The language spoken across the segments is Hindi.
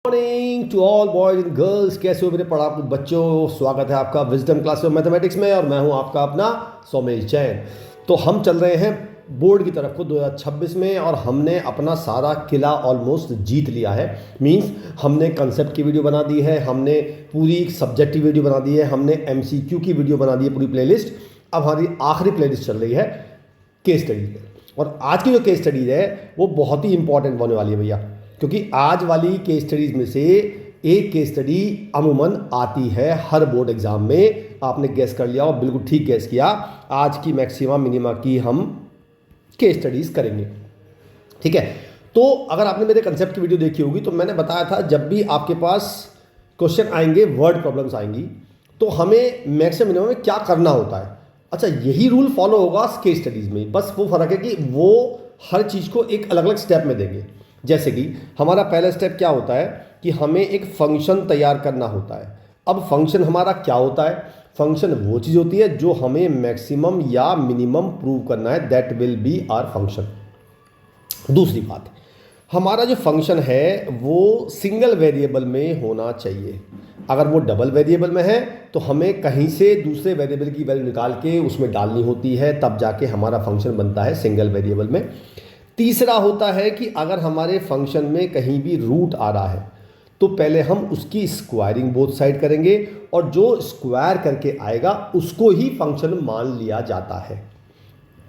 Morning to all boys and girls. कैसे हो मेरे पढ़ाकू बच्चों? स्वागत है आपका विजडम क्लास ऑफ मैथमेटिक्स में और मैं हूं आपका अपना सोमेश जैन। तो हम चल रहे हैं बोर्ड की तरफ को 2026 में और हमने अपना सारा किला ऑलमोस्ट जीत लिया है। मींस हमने कंसेप्ट की वीडियो बना दी है, हमने पूरी सब्जेक्ट की वीडियो बना दी है, हमने एमसीक्यू की वीडियो बना दी है पूरी प्लेलिस्ट। अब हमारी आखिरी प्लेलिस्ट चल रही है केस स्टडीज में, और आज की जो केस स्टडीज है वो बहुत ही इंपॉर्टेंट होने वाली है भैया, क्योंकि आज वाली केस स्टडीज में से एक केस स्टडी अमूमन आती है हर बोर्ड एग्जाम में। आपने गैस कर लिया और बिल्कुल ठीक गैस किया। आज की मैक्सिमा मिनिमा की हम केस स्टडीज करेंगे, ठीक है। तो अगर आपने मेरे कंसेप्ट की वीडियो देखी होगी तो मैंने बताया था जब भी आपके पास क्वेश्चन आएंगे, वर्ड प्रॉब्लम्स आएंगी, तो हमें मैक्सिमम मिनिमम में क्या करना होता है। अच्छा, यही रूल फॉलो होगा केस स्टडीज में, बस वो फर्क है कि वो हर चीज़ को एक अलग अलग स्टेप में देंगे। जैसे कि हमारा पहला स्टेप क्या होता है कि हमें एक फंक्शन तैयार करना होता है। अब फंक्शन हमारा क्या होता है? फंक्शन वो चीज़ होती है जो हमें मैक्सिमम या मिनिमम प्रूव करना है, that will be our function. दूसरी बात, हमारा जो फंक्शन है वो सिंगल वेरिएबल में होना चाहिए। अगर वो डबल वेरिएबल में है तो हमें कहीं से दूसरे वेरिएबल की वैल्यू निकाल के उसमें डालनी होती है, तब जाके हमारा फंक्शन बनता है सिंगल वेरिएबल में। तीसरा होता है कि अगर हमारे फंक्शन में कहीं भी रूट आ रहा है तो पहले हम उसकी स्क्वायरिंग बोथ साइड करेंगे, और जो स्क्वायर करके आएगा उसको ही फंक्शन मान लिया जाता है।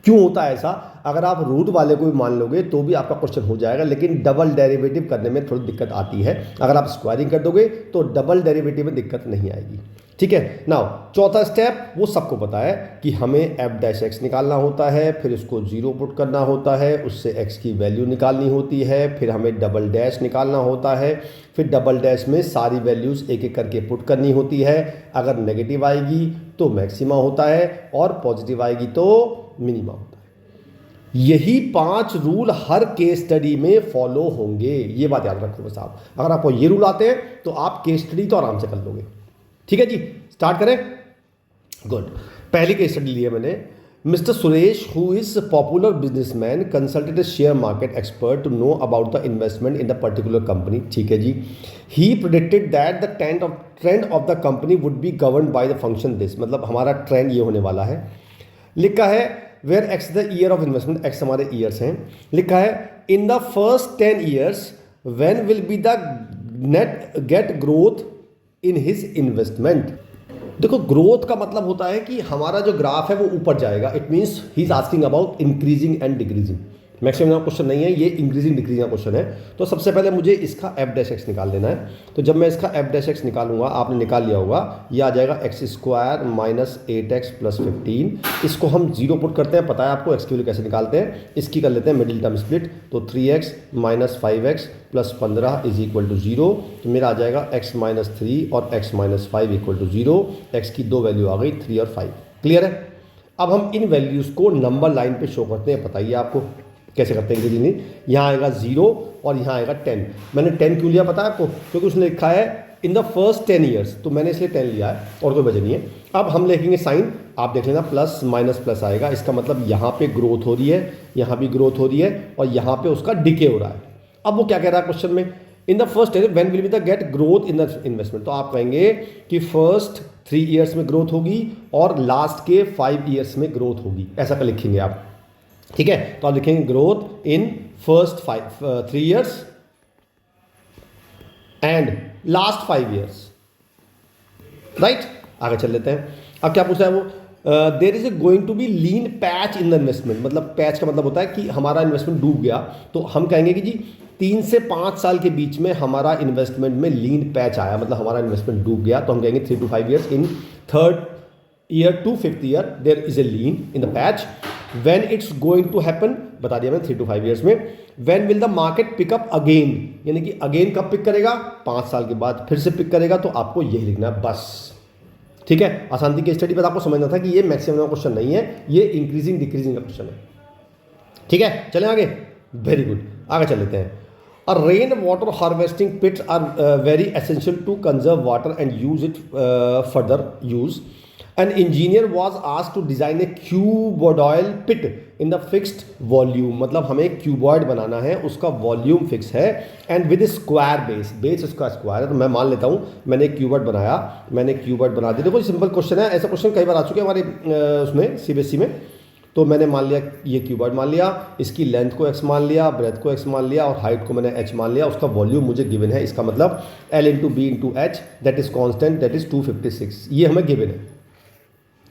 क्यों होता है ऐसा? अगर आप रूट वाले को भी मान लोगे तो भी आपका क्वेश्चन हो जाएगा, लेकिन डबल डेरिवेटिव करने में थोड़ी दिक्कत आती है। अगर आप स्क्वायरिंग कर दोगे तो डबल डेरिवेटिव में दिक्कत नहीं आएगी, ठीक है। नाउ चौथा स्टेप वो सबको पता है कि हमें एफ डैश एक्स निकालना होता है, फिर उसको जीरो पुट करना होता है, उससे एक्स की वैल्यू निकालनी होती है, फिर हमें डबल डैश निकालना होता है, फिर डबल डैश में सारी वैल्यूज़ एक एक करके पुट करनी होती है। अगर नेगेटिव आएगी तो मैक्सिमा होता है और पॉजिटिव आएगी तो मिनिमा होता है। यही 5 रूल हर केस स्टडी में फॉलो होंगे, ये बात याद रखो बस आप। अगर आपको ये रूल आते हैं तो आप केस स्टडी तो आराम से कर लोगे, ठीक है जी। स्टार्ट करें। गुड। पहली केस स्टडी ली है मैंने। Mister Suresh who is popular businessman consulted a share market expert to know about the investment in the particular company, ठीक है जी। He predicted that the trend of the company would be govern by the function this, मतलब हमारा ट्रेंड ये होने वाला है। लिखा है where x the year of investment, x हमारे ईयर्स हैं। लिखा है in the first 10 years when will be the net get growth in his investment. देखो, ग्रोथ का मतलब होता है कि हमारा जो ग्राफ है वो ऊपर जाएगा। It means he is asking about increasing and decreasing. Maximum question नहीं है ये, इंक्रीजिंग डिक्रीजिंग का क्वेश्चन है। तो सबसे पहले मुझे इसका एफ डैश एक्स निकाल लेना है। तो जब मैं इसका एफ डैश एक्स निकालूंगा, आपने निकाल लिया होगा, ये आ जाएगा x square minus 8x plus 15। इसको हम जीरो पुट करते हैं, पता है आपको एक्स की वैल्यू कैसे निकालते हैं। इसकी कर लेते हैं मिडिल टर्म स्प्लिट, तो 3x minus 5x plus 15 is equal to 0। तो मेरा आ जाएगा x माइनस 3 और x minus 5 equal to 0। X की दो वैल्यू आ गई 3 और 5। क्लियर है? अब हम इन वैल्यूज़ को नंबर लाइन पे शो करते हैं। बताइए आपको कैसे करते हैं इंग्रेजी? यहाँ आएगा 0 और यहाँ आएगा 10। मैंने 10 क्यों लिया पता है आपको? क्योंकि उसने लिखा है इन द फर्स्ट 10 ईयर्स, तो मैंने इसलिए 10 लिया है और कोई वजह नहीं है। अब हम लिखेंगे साइन, आप देख लेना, प्लस माइनस प्लस आएगा। इसका मतलब यहाँ पे ग्रोथ हो रही है, यहाँ भी ग्रोथ हो रही है, और यहाँ पे उसका डिके हो रहा है। अब वो क्या कह रहा है क्वेश्चन में? In the first year when will be the get growth in the investment. तो आप कहेंगे कि फर्स्ट 3 ईयर्स में ग्रोथ होगी और लास्ट के 5 ईयर्स में ग्रोथ होगी, ऐसा कर लिखेंगे आप, ठीक है। तो आप लिखेंगे growth in first 3 years and last 5 years, right. आगे चल लेते हैं। अब क्या पूछा है वो? There is going to be lean patch in the investment. मतलब पैच का मतलब होता है कि हमारा इन्वेस्टमेंट डूब गया। तो हम कहेंगे कि जी 3 से 5 साल के बीच में हमारा इन्वेस्टमेंट में लीन पैच आया, मतलब हमारा इन्वेस्टमेंट डूब गया। तो हम कहेंगे 3 to 5 years, in 3rd year to 5th year there is a lean in the patch. When it's going to happen बता दिया मैंने 3 to 5 ईयर्स में। When will the market pick up again, यानी कि अगेन कब पिक करेगा? 5 साल के बाद फिर से पिक करेगा। तो आपको यही लिखना है बस, ठीक है। आसानी की स्टडी पर आपको समझना था कि ये मैक्सिमम क्वेश्चन नहीं है, ये इंक्रीजिंग डिक्रीजिंग का क्वेश्चन है, ठीक है। चलें आगे। वेरी गुड, आगे चल लेते हैं। A rain water harvesting pits are very essential to conserve water and use it further use. An engineer was asked to design a cuboidal pit in the fixed volume, मतलब हमें एक क्यूबॉइड बनाना है, उसका वॉल्यूम फिक्स है एंड विद स्क्वायर बेस उसका स्क्वायर है। तो मैं मान लेता हूँ मैंने एक क्यूबॉइड बनाया, मैंने क्यूबॉइड बना दिया। देखो सिंपल क्वेश्चन है, ऐसा क्वेश्चन कई बार आ चुके हैं हमारे उसमें सीबीएसई में। तो मैंने मान लिया ये क्यूबॉइड मान लिया, इसकी लेंथ को x मान लिया, ब्रेथ को x मान लिया और हाइट को मैंने h मान लिया, उसका वॉल्यूम मुझे गिवन है। इसका मतलब L into B into H that is constant, that is 256, ये हमें गिवन है।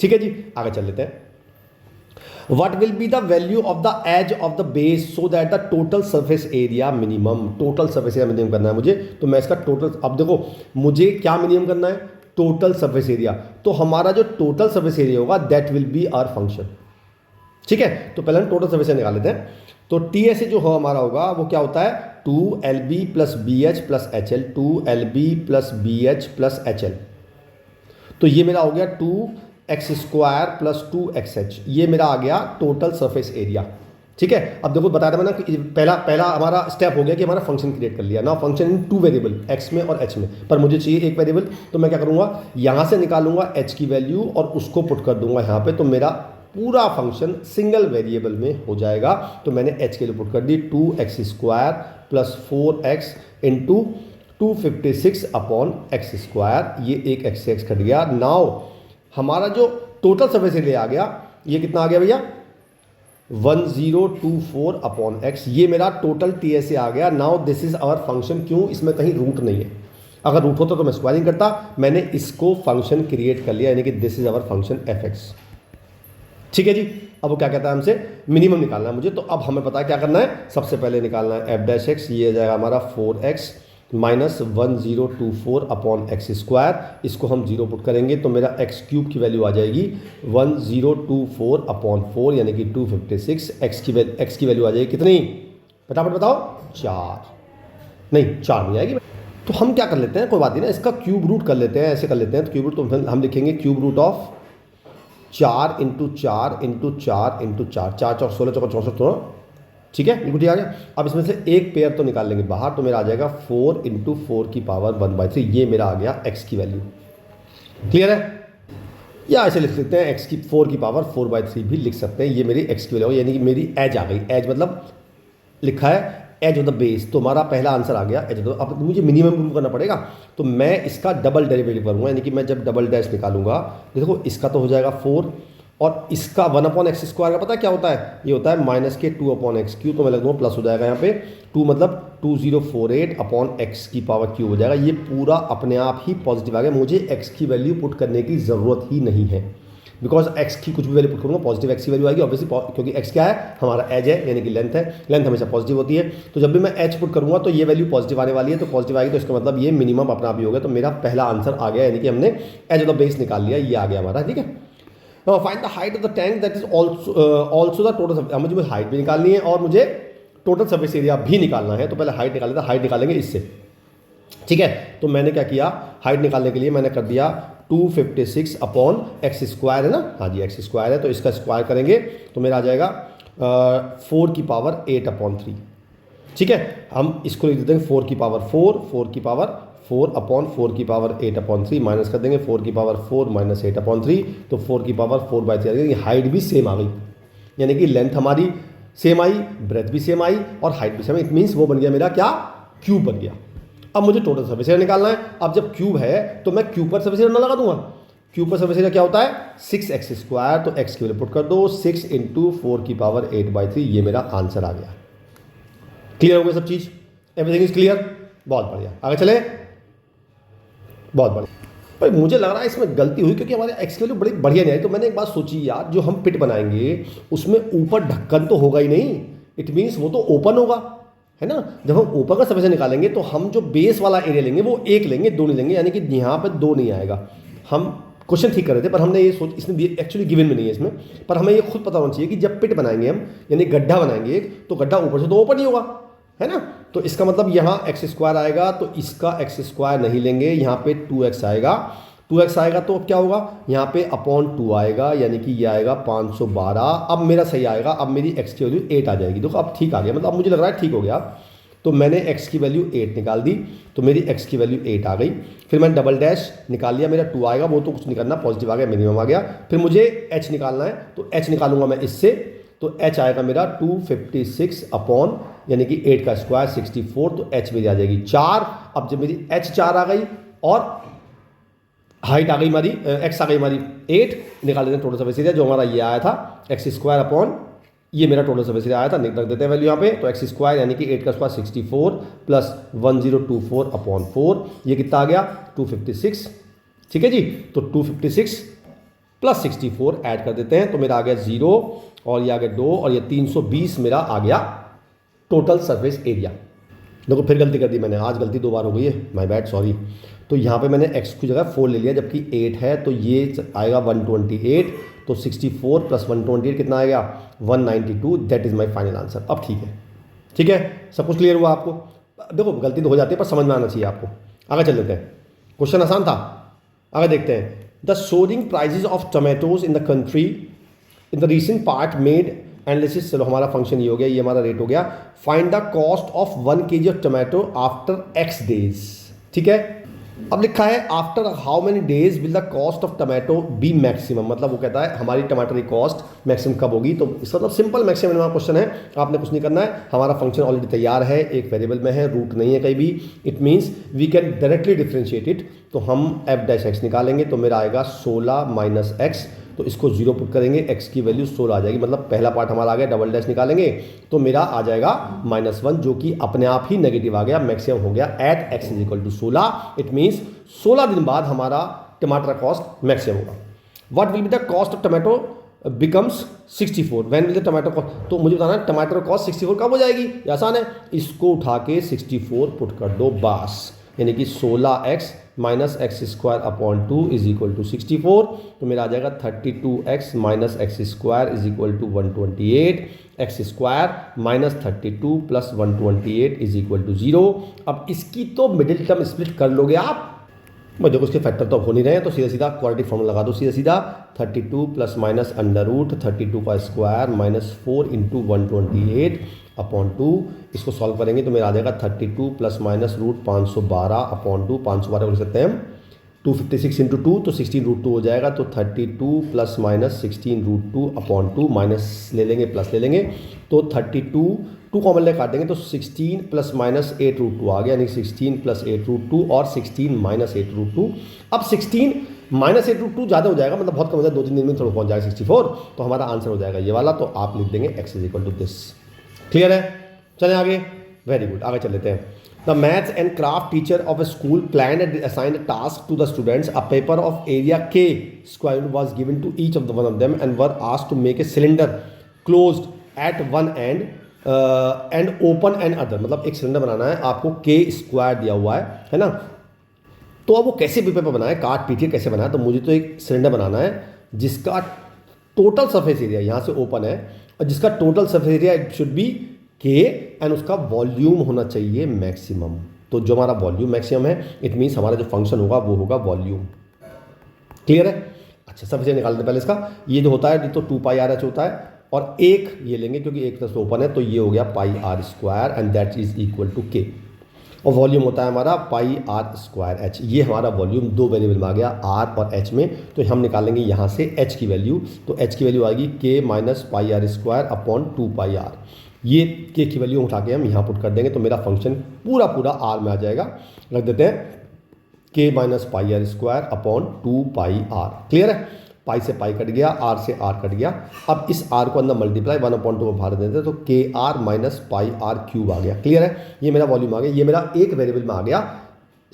ठीक है जी, आगे चल लेते हैं। What will be the value of the edge of the base so that the total surface area minimum, total surface area minimum करना है मुझे। तो मैं इसका टोटल, अब देखो मुझे क्या मिनिमम करना है, टोटल सरफेस एरिया। तो हमारा जो टोटल सरफेस एरिया होगा that will be our function. ठीक है, तो पहले हम टोटल सरफेस एरिया निकाल लेते हैं। तो टी एस जो हो हमारा होगा वो क्या होता है, 2LB plus BH plus HL, 2LB plus BH plus HL। तो ये मेरा हो गया 2x² प्लस 2xH, ये मेरा आ गया टोटल सरफेस एरिया। ठीक है, अब देखो बता रहा मैं ना, पहला हमारा स्टेप हो गया कि हमारा फंक्शन क्रिएट कर लिया ना, फंक्शन इन 2 वेरिएबल x में और h में, पर मुझे चाहिए एक वेरिएबल। तो मैं क्या करूँगा, यहाँ से निकालूंगा h की वैल्यू और उसको पुट कर दूंगा यहाँ पे, तो मेरा पूरा फंक्शन सिंगल वेरिएबल में हो जाएगा। तो मैंने h के लिए पुट कर दी 2x² plus 4x into 256 upon x², ये एक x से x कट गया। नाउ हमारा जो टोटल सरफेस एरिया आ गया, ये कितना आ गया भैया, 1024 अपॉन x, ये मेरा टोटल TSA आ गया। Now this is our function. क्यों, इसमें कहीं रूट नहीं है, अगर रूट होता तो मैं स्क्वायरिंग करता, मैंने इसको फंक्शन क्रिएट कर लिया, यानी कि this is our function fx। ठीक है जी, अब वो क्या कहता है, हमसे मिनिमम निकालना है मुझे। तो अब हमें पता है क्या करना है, सबसे पहले निकालना है f', ये आ जाएगा हमारा 4x माइनस 1024 अपॉन x², इसको हम 0 पुट करेंगे तो मेरा x³ की वैल्यू आ जाएगी 1024 अपॉन 4 यानी कि 256। x की वैल्यू आ जाएगी कितनी, फटाफट बताओ, 4 नहीं 4 नहीं आएगी। तो हम क्या कर लेते हैं, कोई बात नहीं ना, इसका क्यूब रूट कर लेते हैं, ऐसे कर लेते हैं। तो क्यूब रूट तो हम लिखेंगे cube root of 4 into 4 into 4 into 4, 4 4 16 4 64 तो, ठीक है, बिल्कुल ठीक आ गया। अब इसमें से एक पेयर तो निकाल लेंगे बाहर, तो मेरा आ जाएगा 4 इंटू 4 की पावर 1/3, ये मेरा आ गया x की वैल्यू। क्लियर है, या ऐसे लिख सकते हैं x की 4 की पावर 4/3 भी लिख सकते हैं, ये मेरी x की वैल्यू, यानी कि मेरी एज आ गई। एज मतलब लिखा है एज ऑफ द बेस, तो हमारा पहला आंसर आ गया एज ऑफ द। अब मुझे मिनिमम प्रूव करना पड़ेगा, तो मैं इसका डबल डेरिवेटिव करूंगा, यानी कि मैं जब डबल डैश निकालूंगा, देखो इसका तो हो जाएगा 4 और इसका 1/x² का पता है क्या होता है, ये होता है माइनस के 2/x³, तो मैं लग दूँगा प्लस हो जाएगा यहाँ पे 2 मतलब 2048 अपॉन x की पावर क्यूब हो जाएगा। ये पूरा अपने आप ही पॉजिटिव आ गया, मुझे x की वैल्यू पुट करने की ज़रूरत ही नहीं है, बिकॉज x की कुछ भी वैल्यू पुट करूँगा पॉजिटिव x की वैल्यू आएगी ऑब्वियसली, क्योंकि x क्या है, हमारा एज है यानी कि लेंथ है, लेंथ हमेशा पॉजिटिव होती है। तो जब भी मैं h पुट करूँगा तो ये वैल्यू पॉजिटिव आने वाली है, तो पॉजिटिव आएगी, तो इसका मतलब ये मिनिमम अपना आप ही हो गया। तो मेरा पहला आंसर आ गया, यानी कि हमने एज ऑफ द बेस निकाल लिया, ये आ गया हमारा। ठीक है, find the height of the tank that is also the total, मुझे हाइट भी निकालनी है और मुझे टोटल सरफेस एरिया भी निकालना है। तो पहले हाइट निकाल लेते हैं, हाइट निकालेंगे इससे। ठीक है, तो मैंने क्या किया, हाइट निकालने के लिए मैंने कर दिया 256 अपॉन x² है ना, हाँ जी x² है, तो इसका स्क्वायर करेंगे तो मेरा आ जाएगा 4 की पावर 8/3। ठीक है, हम इसको लिख देते हैं 4 की पावर 4 की पावर 4 अपॉन 4 की पावर 8/3 माइनस कर देंगे 4 की पावर 4 माइनस 8/3, तो 4 की पावर 4/3 आ गई। हाइट भी सेम आ गई, यानी कि लेंथ हमारी सेम आई, ब्रेथ भी सेम आई और हाइट भी सेम आई। इट मीन्स वो बन गया मेरा क्या, क्यूब बन गया। अब मुझे टोटल सरफेस एरिया निकालना है। अब जब क्यूब है तो मैं क्यूब पर सरफेस एरिया ना लगा दूंगा, क्यूब पर सरफेस एरिया क्या होता है 6x², तो x की वैल्यू पुट कर दो 6 इंटू 4 की पावर 8/3, ये मेरा आंसर आ गया। क्लियर हो गया सब चीज, एवरीथिंग इज क्लियर, बहुत बढ़िया, आगे चले, बहुत बढ़िया। भाई मुझे लग रहा है इसमें गलती हुई क्योंकि हमारे x की वैल्यू बड़ी बढ़िया नहीं आई। तो मैंने एक बात सोची यार, जो हम पिट बनाएंगे उसमें ऊपर ढक्कन तो होगा ही नहीं, इट मीन्स वो तो ओपन होगा, है ना। जब हम ऊपर का सरफेस निकालेंगे तो हम जो बेस वाला एरिया लेंगे वो एक लेंगे, दो नहीं लेंगे, यानी कि यहाँ पे 2 नहीं आएगा। हम क्वेश्चन ठीक कर रहे थे पर हमने ये सोच, इसमें एक्चुअली गिवन में नहीं है इसमें, पर हमें ये खुद पता होना चाहिए कि जब पिट बनाएंगे हम, यानी गड्ढा बनाएंगे तो गड्ढा ऊपर से तो ओपन ही होगा, है ना। तो इसका मतलब यहाँ x² आएगा, तो इसका x² नहीं लेंगे, यहाँ पे 2x आएगा, 2x आएगा तो अब क्या होगा, यहाँ पे अपॉन 2 आएगा, यानी कि ये आएगा 512। अब मेरा सही आएगा, अब मेरी x की वैल्यू 8 आ जाएगी। देखो अब ठीक आ गया, मतलब अब मुझे लग रहा है ठीक हो गया। तो मैंने x की वैल्यू 8 निकाल दी, तो मेरी x की वैल्यू 8 आ गई। फिर मैंने डबल डैश निकाल लिया, मेरा 2 आएगा, वो तो कुछ नहीं करना, पॉजिटिव आ गया, मिनिमम आ गया। फिर मुझे h निकालना है, तो h निकालूंगा मैं इससे, तो एच आएगा मेरा 256 अपॉन यानी कि 8 का स्क्वायर 64, तो एच मेरी आ जाएगी 4। अब जब मेरी एच 4 आ गई और हाइट आ गई हमारी, एक्स आ गई हमारी 8, निकाल देते हैं टोटल सरफेस एरिया जो हमारा ये आया था एक्स स्क्वायर अपॉन ये मेरा टोटल सरफेस एरिया आया था, रख देते हैं वैल्यू यहाँ पे। तो एक्स स्क्वायर यानी कि 8 का स्क्वायर 64 प्लस 1024 अपॉन 4, ये कितना आ गया 256। ठीक है जी, तो 256 प्लस 64 ऐड कर देते हैं तो मेरा आ गया 0 और ये आ गया 2 और ये 320 मेरा आ गया टोटल सरफेस एरिया। देखो फिर गलती कर दी मैंने, आज गलती 2 बार हो गई है, माय बैड सॉरी। तो यहाँ पे मैंने x की जगह 4 ले लिया जबकि 8 है, तो ये आएगा 128, तो 64 प्लस 128 कितना आएगा 192, that is my final answer. अब ठीक है, ठीक है, सब कुछ क्लियर हुआ आपको। देखो गलती तो हो जाती है पर समझ में आना चाहिए आपको। आगे चल लेते हैं, क्वेश्चन आसान था, आगे देखते हैं। The soaring prices of tomatoes in the country in the recent part made analysis. चलो हमारा फंक्शन ये हो गया, ये हमारा रेट हो गया। Find the cost of 1 kg of tomato after x days. ठीक है, अब लिखा है after how many days will the cost of tomato be maximum, मतलब वो कहता है हमारी टमाटर की कॉस्ट मैक्सिमम कब होगी। तो इसका मतलब सिंपल मैक्सिमम वाला क्वेश्चन है, आपने कुछ नहीं करना है, हमारा फंक्शन ऑलरेडी तैयार है, एक वेरिएबल में है, रूट नहीं है कहीं भी। It means we can directly differentiate it. तो हम एफ डैश एक्स निकालेंगे तो मेरा आएगा 16 माइनस एक्स, तो इसको 0 पुट करेंगे, x की वैल्यू 16 आ जाएगी, मतलब पहला पार्ट हमारा आ गया, डबल डैश निकालेंगे तो मेरा आ जाएगा -1 जो कि अपने आप ही नेगेटिव आ गया, मैक्सिमम हो गया at x is equal to 16। It means 16 दिन बाद हमारा टमाटर कॉस्ट मैक्सिमम होगा। What will be the cost of tomato becomes 64 when will the tomato cost. तो मुझे बताना है टमाटर कॉस्ट 64 कब हो जाएगी, ये आसान है, इसको उठा के 64 पुट कर दो बस, यानी कि 16x minus x square upon 2 is equal to 64, तो मेरा आ जाएगा 32x minus x square is equal to 128, x square minus 32 plus 128 is equal to 0। अब इसकी तो मिडिल टर्म स्प्लिट कर लोगे आप, मैं देखो उसके फैक्टर तो हो नहीं रहे हैं, तो सीधा सीधा क्वाड्रेटिक फॉर्मूला लगा दो, सीधा सीधा 32 प्लस माइनस अंडर रूट 32 का स्क्वायर माइनस 4 इंटू 128 अपॉन 2, इसको सॉल्व करेंगे तो मेरा आ जाएगा 32 प्लस माइनस रूट 512 अपॉन 2, 512 कर सकते हैं हम 256 इंटू 2 तो 16 रूट 2 हो जाएगा, तो 32 plus minus 16 root 2 upon 2, minus ले लेंगे प्लस ले लेंगे, तो 32 2 कॉमन ले काट देंगे तो 16 प्लस माइनस 8 रूट 2 आ गया, यानी 16 प्लस 8 रूट 2 और 16 माइनस 8 रूट 2। अब 16 माइनस 8 रूट 2 ज़्यादा हो जाएगा, मतलब बहुत कम हो जाएगा, 2-3 दिन में थोड़ा पहुंच जाएगा 64, तो हमारा आंसर हो जाएगा ये वाला, तो आप लिख देंगे x is equal to this. Clear है, चलें आगे, वेरी गुड, आगे चल लेते हैं। The maths and craft teacher of a school plan and assigned a task to the students. A paper of area K square was given to each of the one of them and were asked to make a cylinder closed at one end and open and other. मतलब एक सिलेंडर बनाना है आपको, के स्क्वायर दिया हुआ है ना, तो अब वो कैसे पेपर पर बनाए, काट पीट के कैसे बनाए। तो मुझे तो एक सिलेंडर बनाना है जिसका टोटल सरफेस एरिया यहाँ से ओपन है और जिसका total surface area it should be के एंड उसका वॉल्यूम होना चाहिए मैक्सिमम। तो जो हमारा वॉल्यूम मैक्सिमम है इट मीन्स हमारा जो फंक्शन होगा वो होगा वॉल्यूम। क्लियर है, अच्छा सबसे निकाल देते पहले इसका, ये जो होता है तो 2 पाई आर एच होता है और एक ये लेंगे क्योंकि एक तरफ से ओपन है, तो ये हो गया pi are square and that is equal to K, और वॉल्यूम होता है हमारा पाई आर स्क्वायर एच। ये हमारा वॉल्यूम 2 वेरिएबल में आ गया, आर और एच में, तो हम निकालेंगे यहाँ से एच की वैल्यू, तो एच की वैल्यू आएगी k minus pi are square upon 2 pi r. ये के की वैल्यू उठा के हम यहाँ पुट कर देंगे तो मेरा फंक्शन पूरा पूरा आर में आ जाएगा। रख देते हैं k minus pi are square upon 2 pi r. Clear है, पाई से पाई कट गया, आर से आर कट गया। अब इस आर को अंदर मल्टीप्लाई 1/2 को बाहर देते हैं तो K R minus pi R cube आ गया। क्लियर है, ये मेरा वॉल्यूम आ गया, ये मेरा एक वेरिएबल में आ गया,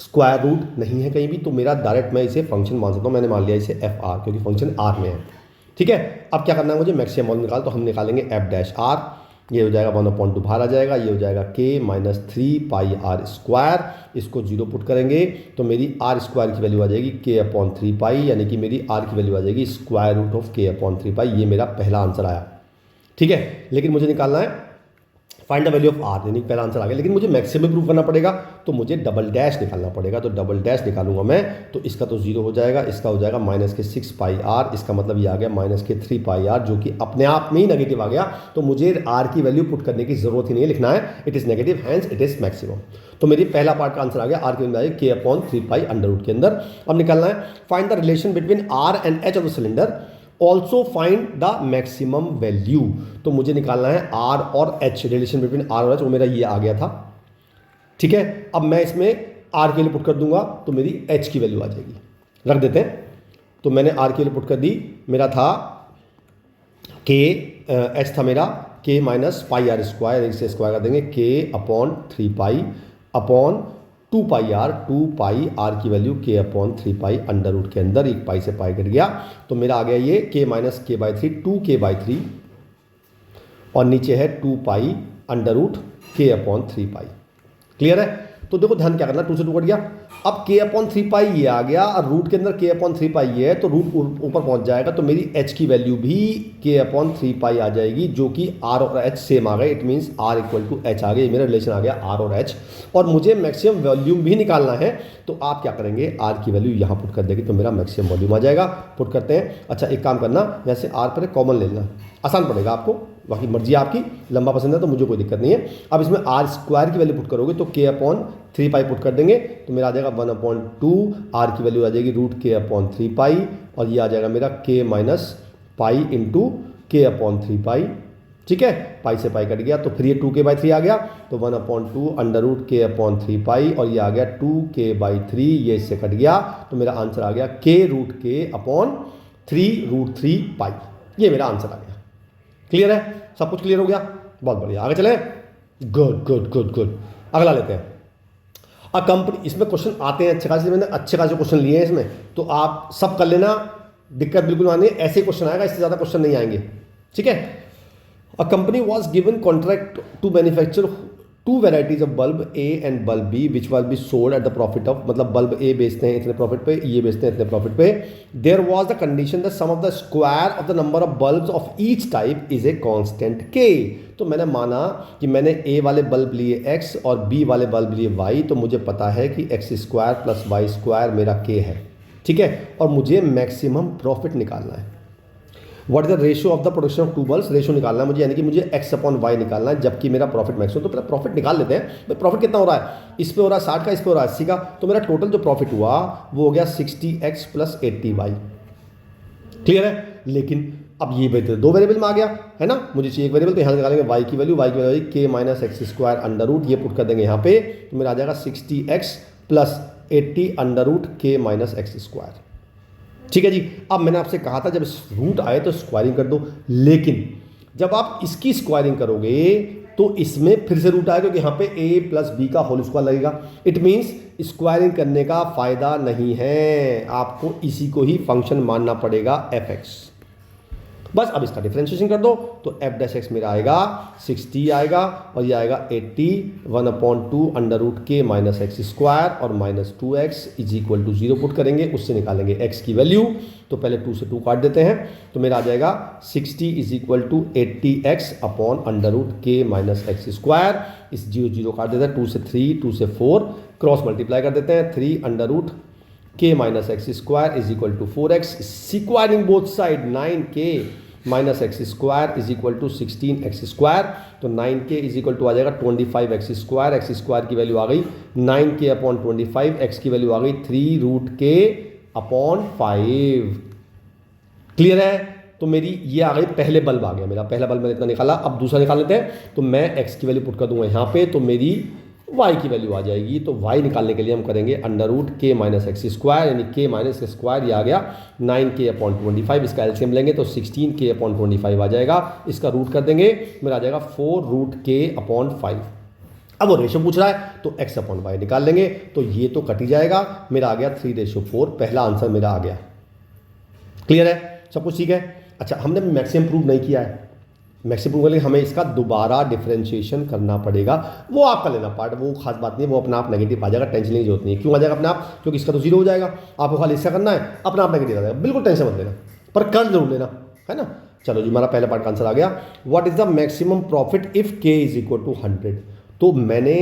स्क्वायर रूट नहीं है कहीं भी, तो मेरा डायरेक्ट मैं इसे फंक्शन मान सकता हूँ। मैंने मान लिया इसे एफ आर क्योंकि फंक्शन आर में है। ठीक है, अब क्या करना है मुझे, मैक्सिमम वॉल्यूम निकाल, तो हम निकालेंगे एफ डैश आर, ये हो जाएगा 1/2 बाहर आ जाएगा, ये हो जाएगा के माइनस 3 पाई आर स्क्वायर, इसको 0 पुट करेंगे तो मेरी आर स्क्वायर की वैल्यू आ जाएगी के अपॉन 3 पाई, यानी कि मेरी आर की वैल्यू आ जाएगी स्क्वायर रूट ऑफ के अपॉन 3 पाई। ये मेरा पहला आंसर आया। ठीक है, लेकिन मुझे निकालना है find the value of r, यानी पहला आंसर आ गया, लेकिन मुझे मैक्सिमम प्रूव करना पड़ेगा, तो मुझे डबल डैश निकालना पड़ेगा। तो डबल डैश निकालूंगा मैं, तो इसका तो 0 हो जाएगा, इसका हो जाएगा माइनस के 6 पाई आर, इसका मतलब ये आ गया माइनस के 3 पाई आर, जो कि अपने आप में ही नेगेटिव आ गया, तो मुझे आर की वैल्यू पुट करने की जरूरत ही नहीं है, लिखना है it is negative hence it is maximum. तो मेरी पहला पार्ट का आंसर आ गया, आर की value k upon 3 pi under root k अंदर। अब निकालना है find the relation between r and h of the cylinder also find the maximum value. तो मुझे निकालना है आर और एच, रिलेशन बिटवीन आर और एच, वो मेरा ये आ गया था। ठीक है, अब मैं इसमें आर के लिए पुट कर दूंगा तो मेरी एच की वैल्यू आ जाएगी। रख देते हैं, तो मैंने आर के लिए पुट कर दी, मेरा था के, एच था मेरा k minus pi are square, इसे स्क्वायर कर देंगे k upon 3 pi upon 2 pi r, 2 pi r की value k upon 3 pi under root k अंदर, एक पाई से पाई कट गया तो मेरा आ गया ये के माइनस के बाई 3, 2k/3 और नीचे है 2 पाई अंडर रूट के अपॉन 3 पाई। क्लियर है? तो देखो ध्यान क्या करना, 2 से 2 कट गया, अब के अपॉन 3 पाई ये आ गया और रूट के अंदर के अपॉन 3 पाई ये है, तो रूट ऊपर पहुंच जाएगा, तो मेरी एच की वैल्यू भी के अपॉन 3 पाई आ जाएगी, जो कि आर और एच सेम आ गए। It means R equal to H आ गया, मेरा रिलेशन आ गया आर और एच। और मुझे मैक्सिमम वॉल्यूम भी निकालना है, तो आप क्या करेंगे, आर की वैल्यू यहाँ पुट कर देंगे तो मेरा मैक्सिमम वॉल्यूम आ जाएगा। पुट करते हैं। अच्छा एक काम करना, वैसे आर पर कॉमन लेना, आसान पड़ेगा आपको, बाकी मर्जी आपकी, लंबा पसंद है तो मुझे कोई दिक्कत नहीं है। अब इसमें आर स्क्वायर की वैल्यू पुट करोगे तो के अपॉन 3 पाई पुट कर देंगे तो मेरा आ जाएगा 1/2, आर की वैल्यू आ जाएगी रूट के अपॉन 3 पाई और ये आ जाएगा मेरा के माइनस पाई इंटू के अपॉन 3 पाई। ठीक है, पाई से पाई कट गया तो फिर ये 2k/3 आ गया, तो 1/2 अंडर रूट के अपॉन 3 पाई और ये आ गया 2k/3, ये इससे कट गया तो मेरा आंसर आ गया के रूट के अपॉन 3√3 पाई। ये मेरा आंसर आ गया। क्लियर है? सब कुछ क्लियर हो गया? बहुत बढ़िया, आगे चले। गुड गुड गुड गुड, अगला लेते हैं। अब कंपनी, इसमें क्वेश्चन आते हैं अच्छे खासे, मैंने अच्छे खासे क्वेश्चन लिए हैं इसमें, तो आप सब कर लेना, दिक्कत बिल्कुल आनी है, ऐसे क्वेश्चन आएगा, इससे ज़्यादा क्वेश्चन नहीं आएंगे। ठीक है। A company was given contract to manufacture 2 varieties of bulb A and bulb B which will be sold at the profit of, मतलब बल्ब A बेचते हैं इतने प्रॉफिट पे, ये बेचते हैं इतने प्रॉफिट पे। There was the condition that sum of the square of the number of bulbs of each type is a constant K। तो मैंने माना कि मैंने A वाले बल्ब लिए X और B वाले बल्ब लिए Y, तो मुझे पता है कि X square plus Y square मेरा K है। ठीक है, और मुझे मैक्सिमम प्रॉफिट निकालना है। What is the ratio of the production of 2 bulbs, ratio निकालना है मुझे, यानी कि मुझे x अपॉन वाई निकालना है, जबकि मेरा प्रॉफिट मैक्सिमम। तो पहले प्रॉफिट निकाल लेते हैं भाई, प्रॉफिट कितना हो रहा है, इस पे हो रहा है 60 का, इस पे हो रहा है 80 का, तो मेरा टोटल जो प्रॉफिट हुआ वो हो गया 60x प्लस 80y। क्लियर है? लेकिन अब ये दो वेरिएबल में आ गया है ना, मुझे चाहिए एक वेरिएबल, तो यहाँ निकालेंगे y की value k minus x square under root, ये पुट कर देंगे यहाँ पे, तो मेरा आ जाएगा 60x plus 80 under root k minus x square. ठीक है जी। अब मैंने आपसे कहा था जब रूट आए तो स्क्वायरिंग कर दो, लेकिन जब आप इसकी स्क्वायरिंग करोगे तो इसमें फिर से रूट आएगा, क्योंकि यहाँ पे a प्लस बी का होल स्क्वायर लगेगा। इट मीन्स स्क्वायरिंग करने का फायदा नहीं है, आपको इसी को ही फंक्शन मानना पड़ेगा fx। बस अब इसका डिफरेंशिएशन कर दो तो f' मेरा आएगा 60 आएगा और ये आएगा 80 1/2 under root k minus x square और minus 2x is equal to 0 put करेंगे, उससे निकालेंगे x की वैल्यू। तो पहले 2 से 2 काट देते हैं तो मेरा आ जाएगा 60 is equal to 80x upon under root k minus x square, इस 0 काट देते हैं, 2 से 3 2 से 4 क्रॉस मल्टीप्लाई कर देते हैं, 3 under root k minus x square is equal to 4x, squaring both side 9k minus x square is equal to 16x square, तो 9k इज इक्वल टू आ जाएगा 25x स्क्वायर, एक्स स्क्वायर की वैल्यू आ गई 9k अपॉन 25, एक्स की वैल्यू आ गई 3√k अपॉन 5। क्लियर है? तो मेरी ये आ गई, पहले बल्ब आ गया मेरा, पहला बल्ब मैंने इतना निकाला। अब दूसरा निकाल लेते हैं, तो मैं x की वैल्यू पुट कर दूंगा यहाँ पे, तो मेरी y की वैल्यू आ जाएगी। तो y निकालने के लिए हम करेंगे under root k minus x square, यानी k माइनस स्क्वायर, ये आ गया 9k अपॉन 25, इसका एलसीएम लेंगे तो 16k अपॉन 25 आ जाएगा, इसका रूट कर देंगे, मेरा आ जाएगा 4√k अपॉन 5। अब वो रेशो पूछ रहा है तो x अपॉन वाई निकाल लेंगे, तो ये तो कट ही जाएगा, मेरा आ गया 3:4, पहला आंसर मेरा आ गया। क्लियर है? सब कुछ ठीक है? अच्छा, हमने मैक्सिमम प्रूव नहीं किया है, मैक्सिमम प्रूव के लिए हमें इसका दोबारा डिफरेंशिएशन करना पड़ेगा, वो आपका लेना पार्ट, वो खास बात नहीं है, वो अपना आप नेगेटिव आ जाएगा, टेंशन लेने की जरूरत नहीं है। क्यों आ जाएगा अपने आप? क्योंकि इसका तो 0 हो जाएगा, आपको खाली इसका करना है, अपना आप नेगेटिव आ जाएगा, बिल्कुल टेंशन मत लेना, पर कर जरूर लेना, है ना। चलो जी, हमारा पहला पार्ट का आंसर आ गया। What is the maximum profit if k is equal to 100। तो मैंने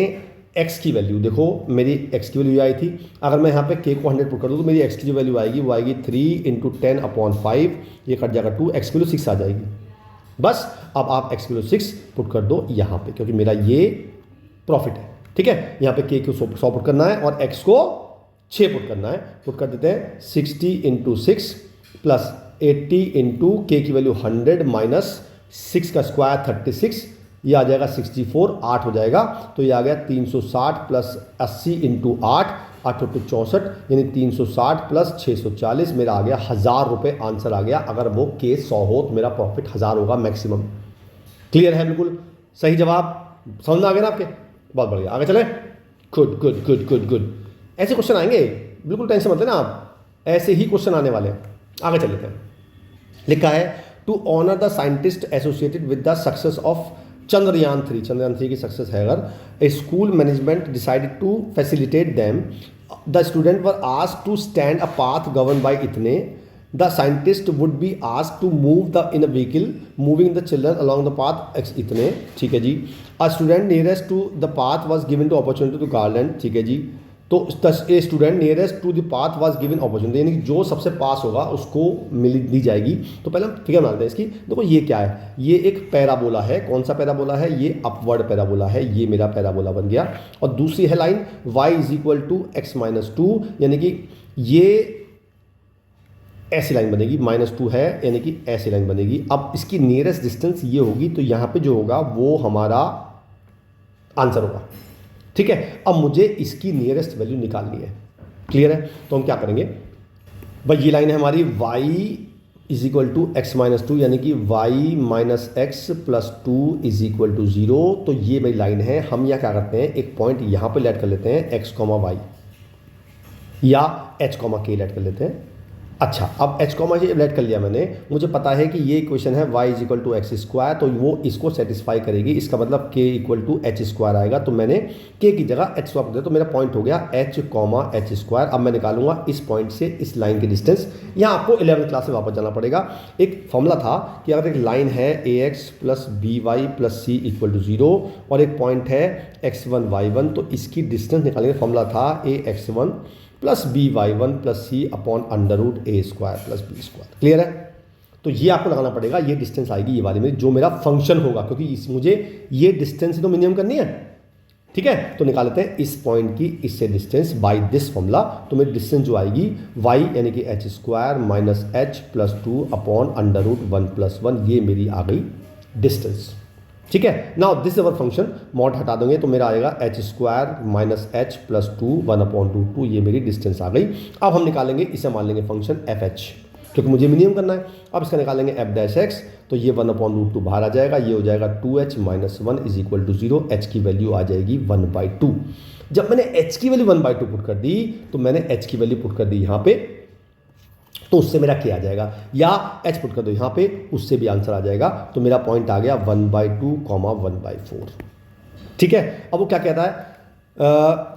x की वैल्यू, देखो मेरी x की वैल्यू आई थी, अगर मैं यहाँ पे k को 100 पुट कर दूँ तो मेरी x की जो वैल्यू आएगी वो आएगी 3 × 10 अपॉन 5, ये कट जाएगा 2, x की वैल्यू 6 आ जाएगी। बस अब आप x की वैल्यू 6 पुट कर दो यहाँ पे, क्योंकि मेरा ये प्रॉफिट है। ठीक है, यहाँ पे k को 100 पुट करना है और x को 6 पुट करना है, पुट कर देते हैं 60 × 6 प्लस 80 इंटू के की वैल्यू 100 माइनस 6 का स्क्वायर 36, ये आ जाएगा 64, 8 हो जाएगा, तो ये आ गया 360 प्लस 80 इंटू 8, 8 टू 64, यानी 360 प्लस 640, मेरा आ गया 1000 रुपये आंसर आ गया। अगर वो केस 100 हो तो मेरा प्रॉफिट 1000 होगा मैक्सिमम। क्लियर है? बिल्कुल सही जवाब, समझ में आ गया ना आपके? बहुत बढ़िया, आगे चले। Good good good good good. ऐसे क्वेश्चन आएंगे, बिल्कुल टेंशन मत लेना आप, ऐसे ही क्वेश्चन आने वाले हैं। आगे चल लेते हैं। लिखा है to honour the scientist associated with the success of Chandrayaan 3, Chandrayaan 3 की सक्सेस है अगर, a school management decided to facilitate them, the student were asked to stand a path govern by इतने, the scientist would be asked to move the in a vehicle moving the children along the path x इतने, ठीक है जी। A student nearest to the path was given to opportunity to garland, ठीक है जी। तो a student nearest to the path was given opportunity, यानी कि जो सबसे पास होगा उसको दी जाएगी। तो पहले हम फिगर बनाते हैं इसकी। देखो ये क्या है, ये एक पैराबोला है। कौन सा पैराबोला है? ये अपवर्ड पैराबोला है, ये मेरा पैराबोला बन गया। और दूसरी है line y is equal to x minus 2, यानी कि ये ऐसी लाइन बनेगी, -2 है यानी कि ऐसी लाइन बनेगी। अब इसकी नियरेस्ट डिस्टेंस ये होगी, तो यहाँ पे जो होगा वो हमारा आंसर होगा, ठीक है। अब मुझे इसकी नियरेस्ट वैल्यू निकालनी है। क्लियर है? तो हम क्या करेंगे भाई, ये लाइन है हमारी y is equal to x minus 2, यानी कि y minus x plus 2 is equal to 0। तो ये मेरी लाइन है। हम यहाँ क्या करते हैं, एक पॉइंट यहाँ पे लेट कर लेते हैं x, y, या h, k लेट कर लेते हैं। अच्छा, अब h, k लेट कर लिया मैंने, मुझे पता है कि ये इक्वेशन है y is equal to x square, तो वो इसको सेटिस्फाई करेगी। इसका मतलब k equal to h square आएगा, तो मैंने k की जगह h स्वैप दिया, तो मेरा पॉइंट हो गया h, h स्क्वायर। अब मैं निकालूंगा इस पॉइंट से इस लाइन की डिस्टेंस। यहाँ आपको 11th क्लास में वापस जाना पड़ेगा। एक फॉर्मूला था कि अगर एक लाइन है ax plus by plus c equal to 0 और एक पॉइंट है x1 y1, तो इसकी डिस्टेंस निकालेंगे। फॉर्मूला था ax1 plus by1 plus c upon under root a square plus b square. Clear है? तो ये आपको लगाना पड़ेगा, ये डिस्टेंस आएगी ये वाली में, जो मेरा फंक्शन होगा, क्योंकि मुझे ये डिस्टेंस तो मिनिमम करनी है, ठीक है। तो निकाल लेते हैं इस पॉइंट की इससे डिस्टेंस बाय दिस फॉर्मूला। तो मेरी डिस्टेंस जो आएगी y यानी कि h square minus h plus 2 upon under root 1 plus 1, ये मेरी आ गई डिस्टेंस, ठीक है। Now this is our function, mod हटा देंगे तो मेरा आएगा h square minus h plus 2 1 upon root 2, ये मेरी डिस्टेंस आ गई। अब हम निकालेंगे, इसे मान लेंगे फंक्शन fh, क्योंकि मुझे मिनिमम करना है। अब इसका निकालेंगे f डैश x, तो ये 1 अपॉन रूट 2 बाहर आ जाएगा, ये हो जाएगा 2h minus 1 is equal to 0, h की वैल्यू आ जाएगी 1/2। जब मैंने h की वैल्यू 1/2 पुट कर दी, तो मैंने h की वैल्यू पुट कर दी यहाँ पे, तो उससे मेरा क्या आ जाएगा, या h पुट कर दो यहाँ पे, उससे भी आंसर आ जाएगा। तो मेरा पॉइंट आ गया 1/2, 1/4, ठीक है। अब वो क्या कहता है,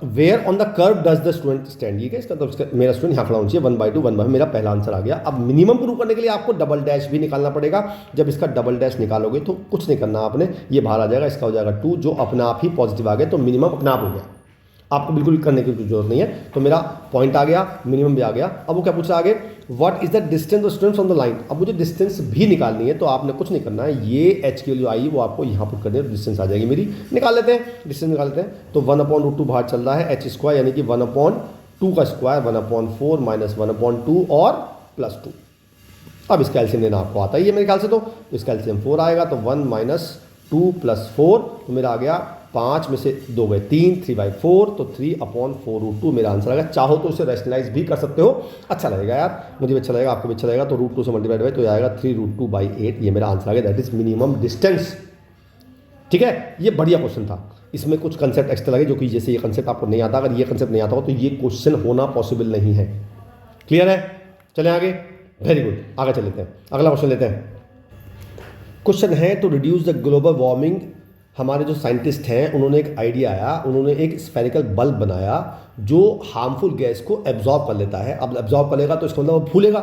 where on the curve does the student stand, ये क्या इसका, तो मेरा स्टूडेंट यहाँ खड़ा होना चाहिए। 1/2, 1/2 मेरा पहला आंसर आ गया। अब मिनिमम प्रूव करने के लिए आपको डबल डैश भी निकालना पड़ेगा। जब इसका डबल डैश निकालोगे तो कुछ नहीं करना आपने, ये बाहर आ जाएगा, इसका हो जाएगा 2, जो अपने आप ही पॉजिटिव आ गया, तो मिनिमम अपने आप हो गया, आपको बिल्कुल करने की जरूरत नहीं है। तो मेरा पॉइंट आ गया, मिनिमम भी आ गया। अब वो क्या पूछ रहा है आगे, what is the distance of students on the line. अब मुझे डिस्टेंस भी निकालनी है, तो आपने कुछ नहीं करना है, ये h की वैल्यू आई वो आपको यहाँ पुट करनी है, तो डिस्टेंस आ जाएगी मेरी। निकाल लेते हैं, डिस्टेंस निकाल लेते हैं। तो 1 अपॉन रूट 2 बाहर चल रहा है, h स्क्वायर यानी कि 1 अपॉन 2 का स्क्वायर 1 अपॉन 4 माइनस 1 अपॉन 2 और प्लस 2। अब इसका एलसीएम लेना आपको आता ही है मेरे ख्याल से, तो इसका एलसीएम 4 आएगा, तो 1 माइनस 2 प्लस 4, तो मेरा आ गया 5 में से 2 गए 3, 3/4, तो 3 अपॉन 4 रूट 2 मेरा आंसर आएगा। चाहो तो इसे रैशनलाइज भी कर सकते हो, अच्छा लगेगा यार, मुझे भी अच्छा लगेगा, आपको भी अच्छा लगेगा। तो रूट 2 से मल्टीप्लाइड बाई, तो आएगा 3√2/8, ये मेरा आंसर आ गया, दैट इज मिनिमम डिस्टेंस, ठीक है। ये बढ़िया क्वेश्चन था, इसमें कुछ कंसेप्ट एक्स्ट्रा लगे, जो कि जैसे ये कंसेप्ट आपको नहीं आता, अगर ये कंसेप्ट नहीं आता हो तो ये क्वेश्चन होना पॉसिबल नहीं है। क्लियर है? चलें आगे, वेरी गुड, आगे चल लेते हैं, अगला क्वेश्चन लेते हैं। क्वेश्चन है to reduce the global warming. हमारे जो साइंटिस्ट हैं उन्होंने एक आइडिया आया, उन्होंने एक स्फेरिकल बल्ब बनाया जो हार्मफुल गैस को एब्जॉर्ब कर लेता है। अब एब्जॉर्ब करेगा तो इसका मतलब वो फूलेगा,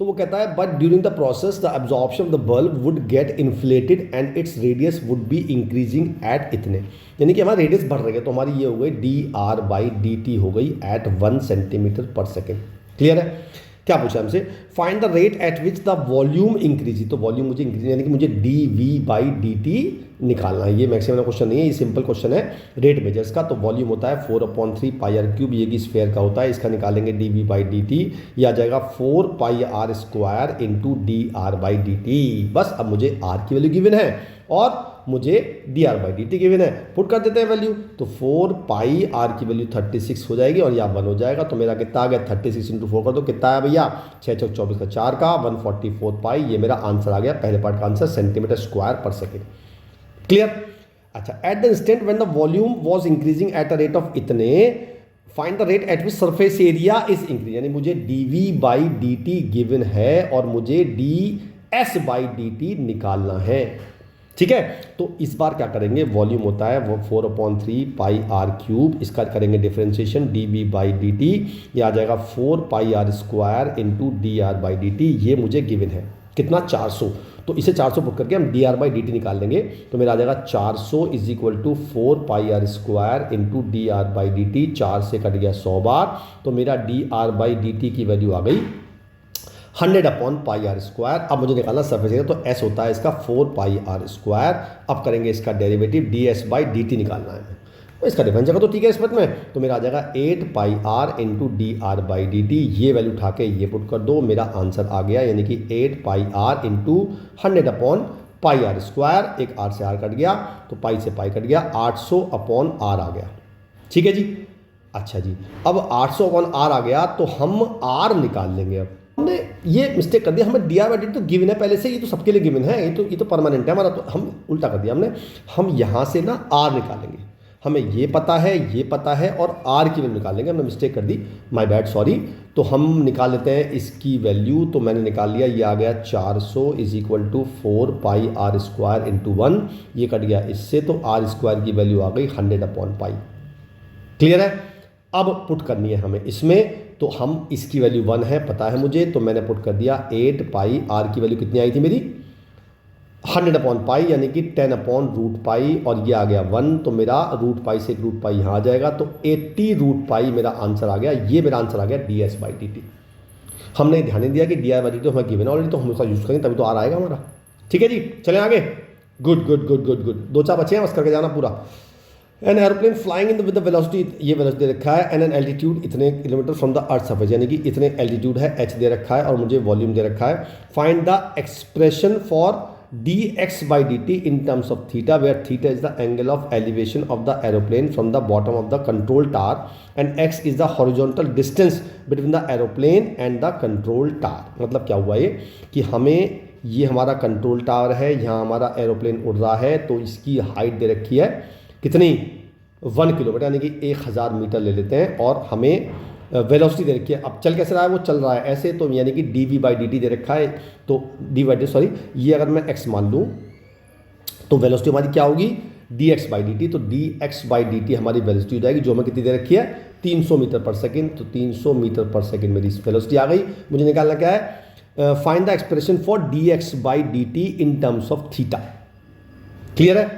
तो वो कहता है but during the process the absorption of the bulb would get inflated and its radius would be increasing at इतने, यानी कि हमारा रेडियस बढ़ रही है, तो हमारी ये हो गई dr/dt हो गई एट 1 सेंटीमीटर पर सेकेंड। क्लियर है? क्या पूछा हमसे, find the rate at which the volume increase, तो वॉल्यूम मुझे इंक्रीज यानी कि मुझे D we by D T निकालना है। ये मैक्सिमम वाला क्वेश्चन नहीं है, ये सिंपल क्वेश्चन है रेट मेजर्स का। तो वॉल्यूम होता है 4/3 पाई आर क्यूब, ये की स्फेयर का होता है, इसका निकालेंगे D we by D T, ये आ जाएगा 4 pi are square into D R by D T. बस अब मुझे आर की वैल्यू गिवन है और मुझे D R by D T given है, पुट कर देते हैं वैल्यू। तो 4 पाई आर की वैल्यू 36 हो जाएगी और यहाँ 1 हो जाएगा। तो मेरा कितना आ गया, 36 इंटू 4 कर दो, कितना है भैया 6 चौक 24 का 4 का 144 पाई। ये मेरा आंसर आ गया, पहले पार्ट का answer centimetre square per second. Clear. अच्छा, at the instant when the volume was increasing at a rate of इतने, find the rate at which surface area is increase, यानी मुझे D we by D T given है और मुझे D S by D T निकालना है। ठीक है, तो इस बार क्या करेंगे, वॉल्यूम होता है वो 4/3 पाई आर क्यूब, इसका करेंगे differentiation d we by D T, ये आ जाएगा 4 pi are square into D R by D T. ये मुझे गिवन है कितना 400, तो इसे 400 पुट करके हम d are by D t निकाल लेंगे। तो मेरा आ जाएगा 400 is equal to 4 pi are square into D R by D t, 4 से कट गया 100 बार, तो मेरा d are by D t की वैल्यू आ गई 100/पाई आर स्क्वायर। अब मुझे निकालना सरफेस एरिया, तो एस होता है इसका 4 पाई आर स्क्वायर। अब करेंगे इसका derivative, D S by D T निकालना है, तो इसका डिफरेंस जगह तो ठीक है इस पद में, तो मेरा आ जाएगा 8 pi R into D R by D T. ये वैल्यू उठा के ये पुट कर दो, मेरा आंसर आ गया, यानी कि 8 pi R into 100/पाई are square, एक आर से आर कट गया तो पाई से पाई कट गया, 800/आर आ गया। ठीक है जी। अच्छा जी, अब 800/आर आ गया तो हम आर निकाल लेंगे। अब हमने ये मिस्टेक कर दिया, हमें D R by D T तो गिवन है पहले से, ये तो सबके लिए गिवन है, ये तो परमानेंट है हमारा, तो हम उल्टा कर दिया हमने। हम यहाँ से ना आर निकालेंगे, हमें ये पता है और आर की वैल्यू निकालेंगे, हमने मिस्टेक कर दी, माय बैड सॉरी। तो हम निकाल लेते हैं इसकी वैल्यू, तो मैंने निकाल लिया, ये आ गया 400 is equal to 4 pi are square into 1, ये कट गया इससे, तो आर स्क्वायर की वैल्यू आ गई 100/पाई। क्लियर है। अब पुट करनी है हमें इसमें, तो हम इसकी वैल्यू 1 है पता है मुझे, तो मैंने पुट कर दिया 8 पाई, आर की वैल्यू कितनी आई थी मेरी 100/पाई, यानी कि 10/√पाई, और ये आ गया 1, तो मेरा रूट पाई से एक रूट पाई यहाँ आ जाएगा, तो 80√पाई मेरा आंसर आ गया। ये मेरा आंसर आ गया D S by D T. हमने ध्यान नहीं दिया कि D R by D T तो हमें गिवन है ऑलरेडी, तो हम उसका यूज़ करेंगे तभी तो आर आएगा हमारा। ठीक है जी, चलें आगे। Good good good good good, 2-4 बचे हैं, बस करके जाना पूरा। An aeroplane flying in with the velocity, ये वेलोसिटी दे रखा है, एन एन एल्टीट्यूड इतने kilometre from the earth surface, यानी कि इतने एल्टीट्यूड है, एच दे रखा है और मुझे वॉल्यूम दे रखा है। Find the expression for d x by D t in terms of theta, where theta is the angle of elevation of the aeroplane from the bottom of the control tower and x is the horizontal distance between the aeroplane and the control tower. मतलब क्या हुआ ये कि हमें, ये हमारा कंट्रोल टावर है, यहाँ हमारा एरोप्लेन उड़ रहा है, तो इसकी हाइट दे रखी है कितनी 1 किलोमीटर, यानी कि 1000 मीटर ले लेते हैं, और हमें वेलोसिटी दे रखी है। अब चल कैसे रहा है, वो चल रहा है ऐसे, तो यानी कि D we by D T दे रखा है, तो ये अगर मैं x मान लूँ तो वेलोसिटी हमारी क्या होगी D x by D T, तो D x by D T हमारी वेलोसिटी हो जाएगी, जो हमें कितनी दे रखी है 300 मीटर पर सेकेंड, तो 300 मीटर पर सेकेंड मेरी वेलोसिटी आ गई। मुझे निकालना क्या है, find the expression for d x by D t in terms of theta. Clear है।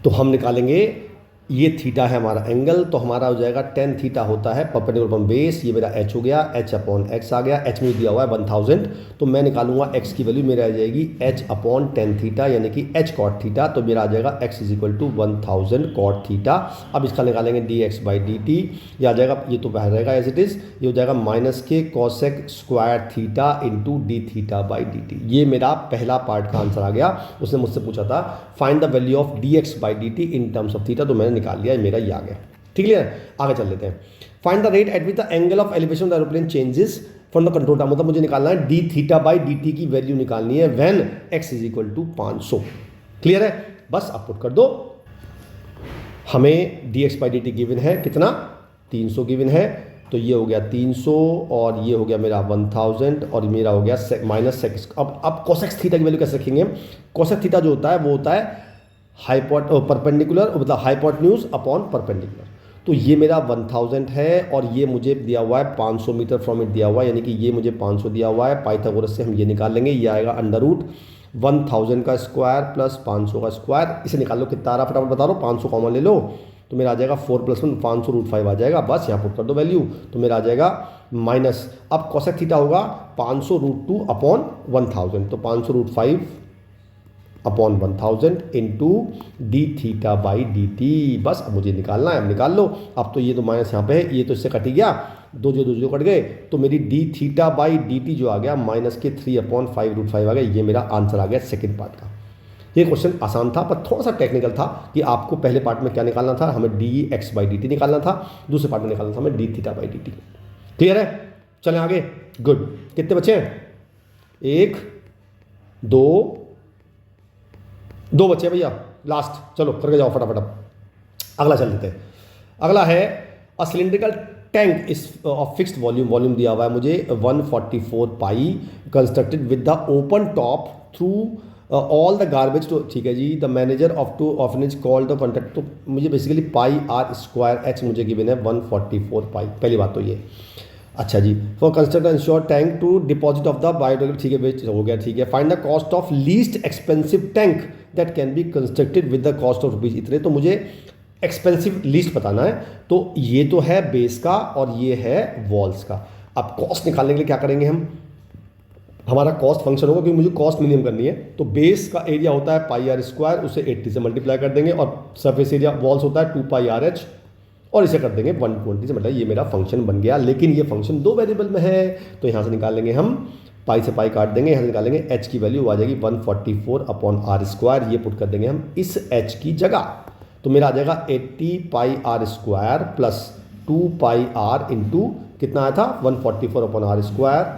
तो हम निकालेंगे, ये थीटा है हमारा एंगल, तो हमारा हो जाएगा tan थीटा होता है परपेंडिकुलर अपॉन बेस, ये मेरा h हो गया, h/x आ गया, h में दिया हुआ है 1000, तो मैं निकालूंगा x की वैल्यू, मेरा आ जाएगी h/tan थीटा, यानी कि h cot थीटा, तो मेरा आ जाएगा x is equal to 1000 cot theta. अब इसका निकालेंगे d x by D T, ये आ जाएगा, ये तो बाहर रहेगा एज इट इज़, ये हो जाएगा -k cosec square theta into D theta by D T. ये मेरा पहला पार्ट का आंसर आ गया। उसने मुझसे पूछा था find the value of D x by D t in terms of theta, तो मैंने निकाल लिया, मेरा ये आ गया। ठीक है, आगे चल लेते हैं। Find the rate at which the angle of elevation of the aeroplane changes from the control tower, मतलब मुझे निकालना है d theta by D t की वैल्यू निकालनी है when x is equal to 500। Clear है, बस आप पुट कर दो। हमें d x by D T given है कितना 300 गिवन है, तो ये हो गया 300 और ये हो गया मेरा 1000 और मेरा हो गया -sec। अब cosec थीटा की वैल्यू कैसे रखेंगे, cosec थीटा जो होता है वो होता है परपेंडिकुलर, मतलब हाइपोटेन्यूज अपॉन परपेंडिकुलर। तो ये मेरा 1000 है और ये मुझे दिया हुआ है 500 मीटर फ्रॉम इट दिया हुआ है, यानी कि ये मुझे 500 दिया हुआ है। पाइथागोरस से हम ये निकाल लेंगे, ये आएगा √1000 का स्क्वायर प्लस 500 का स्क्वायर। इसे निकाल लो कितना आ रहा, फटाफट बता दो, 500 कॉमन ले लो, तो मेरा आ जाएगा 4 + 1 500√5 आ जाएगा, बस यहाँ पुट कर दो वैल्यू, तो मेरा आ जाएगा माइनस, अब कोसेक थीटा होगा 500√2 अपॉन 1000, तो 500√5 upon 1000 into D theta by D T, बस अब मुझे निकालना है, अब निकाल लो। अब तो ये तो माइनस यहाँ पे है, ये तो इससे कट ही गया, दो जो कट गए, तो मेरी D theta by D T जो आ गया -3/5√5 आ गया। ये मेरा आंसर आ गया सेकंड पार्ट का। ये क्वेश्चन आसान था पर थोड़ा सा टेक्निकल था कि आपको पहले पार्ट में क्या निकालना था, हमें d x by D T निकालना था, दूसरे पार्ट में निकालना था हमें D theta by D T. Clear है? चलें आगे। गुड, कितने बचे हैं? 1 2 बचे भैया, लास्ट, चलो करके जाओ फटाफट। अगला चल लेते हैं। अगला है a cylindrical tank is of fixed volume दिया हुआ है मुझे 144 pi constructed with the open top through all the garbage to, ठीक है जी। The manager of to orphanage called the contract, तो मुझे basically pi are square H मुझे गिवन है 144 पाई, पहली बात तो ये। अच्छा जी, for construct ensure tank to deposit of the biodegradable, ठीक है वेस्ट हो गया, ठीक है। Find the cost of least expensive tank that can be constructed with the cost of rupees इतने, तो मुझे एक्सपेंसिव लीस्ट बताना है। तो ये तो है बेस का और ये है वॉल्स का। अब कॉस्ट निकालने के लिए क्या करेंगे हम, हमारा कॉस्ट फंक्शन होगा क्योंकि मुझे कॉस्ट मिनिमम करनी है, तो बेस का एरिया होता है पाई आर स्क्वायर, उसे 80 से मल्टीप्लाई कर देंगे, और सरफेस एरिया वॉल्स होता है 2 पाई आर एच, और इसे कर देंगे 120 से, मतलब ये मेरा फंक्शन बन गया। लेकिन ये फंक्शन 2 वेरिएबल में है, तो यहाँ से निकाल लेंगे हम, पाई से पाई काट देंगे, यहाँ से निकालेंगे एच की वैल्यू आ जाएगी 144 अपॉन आर स्क्वायर, ये पुट कर देंगे हम इस एच की जगह, तो मेरा आ जाएगा 80 pi are square plus 2 pi R into कितना आया था 144 अपॉन आर स्क्वायर